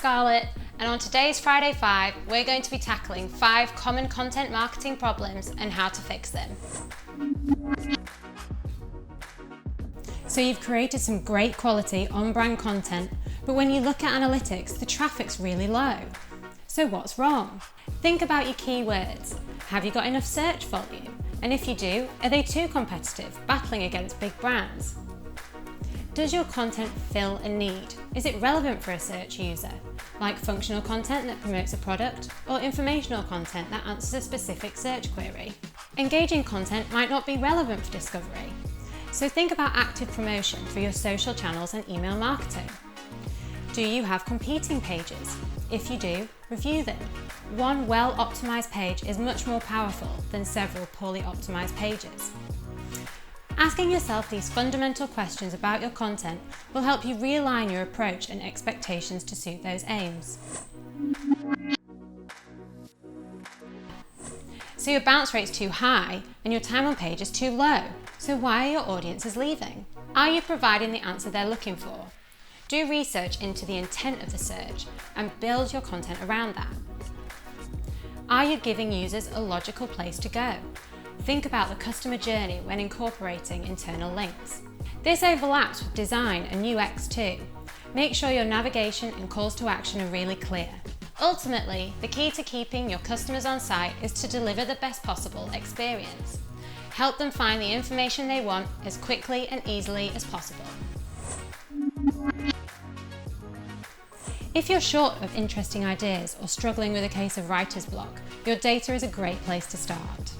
Scarlett, and on today's Friday 5, we're going to be tackling 5 common content marketing problems and how to fix them. So you've created some great quality on-brand content, but when you look at analytics, the traffic's really low. So what's wrong? Think about your keywords. Have you got enough search volume? And if you do, are they too competitive, battling against big brands? Does your content fill a need? Is it relevant for a search user? Like functional content that promotes a product, or informational content that answers a specific search query? Engaging content might not be relevant for discovery. So think about active promotion for your social channels and email marketing. Do you have competing pages? If you do, review them. One well-optimized page is much more powerful than several poorly optimized pages. Asking yourself these fundamental questions about your content will help you realign your approach and expectations to suit those aims. So your bounce rate's too high and your time on page is too low. So why are your audiences leaving? Are you providing the answer they're looking for? Do research into the intent of the search and build your content around that. Are you giving users a logical place to go? Think about the customer journey when incorporating internal links. This overlaps with design and UX too. Make sure your navigation and calls to action are really clear. Ultimately, the key to keeping your customers on site is to deliver the best possible experience. Help them find the information they want as quickly and easily as possible. If you're short of interesting ideas or struggling with a case of writer's block, your data is a great place to start.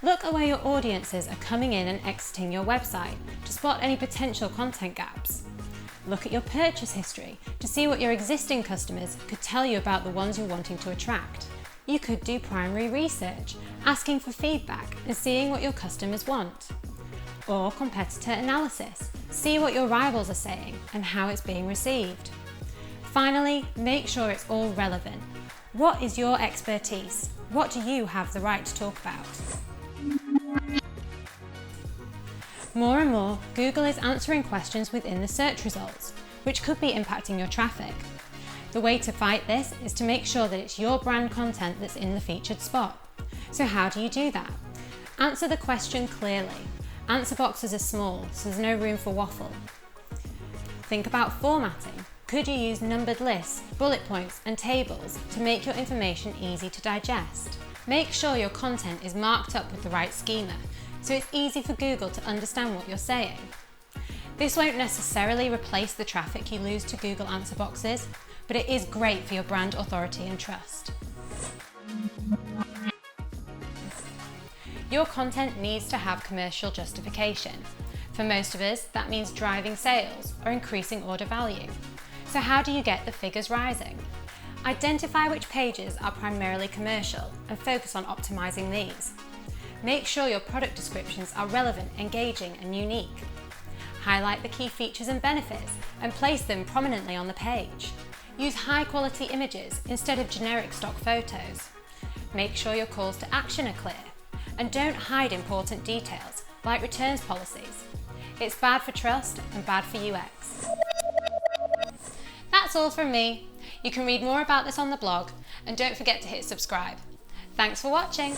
Look at where your audiences are coming in and exiting your website to spot any potential content gaps. Look at your purchase history to see what your existing customers could tell you about the ones you're wanting to attract. You could do primary research, asking for feedback and seeing what your customers want. Or competitor analysis, see what your rivals are saying and how it's being received. Finally, make sure it's all relevant. What is your expertise? What do you have the right to talk about? More and more, Google is answering questions within the search results, which could be impacting your traffic. The way to fight this is to make sure that it's your brand content that's in the featured spot. So how do you do that? Answer the question clearly. Answer boxes are small, so there's no room for waffle. Think about formatting. Could you use numbered lists, bullet points, and tables to make your information easy to digest? Make sure your content is marked up with the right schema, so it's easy for Google to understand what you're saying. This won't necessarily replace the traffic you lose to Google answer boxes, but it is great for your brand authority and trust. Your content needs to have commercial justification. For most of us, that means driving sales or increasing order value. So how do you get the figures rising? Identify which pages are primarily commercial and focus on optimizing these. Make sure your product descriptions are relevant, engaging, and unique. Highlight the key features and benefits and place them prominently on the page. Use high-quality images instead of generic stock photos. Make sure your calls to action are clear. And don't hide important details, like returns policies. It's bad for trust and bad for UX. That's all from me. You can read more about this on the blog, and don't forget to hit subscribe. Thanks for watching.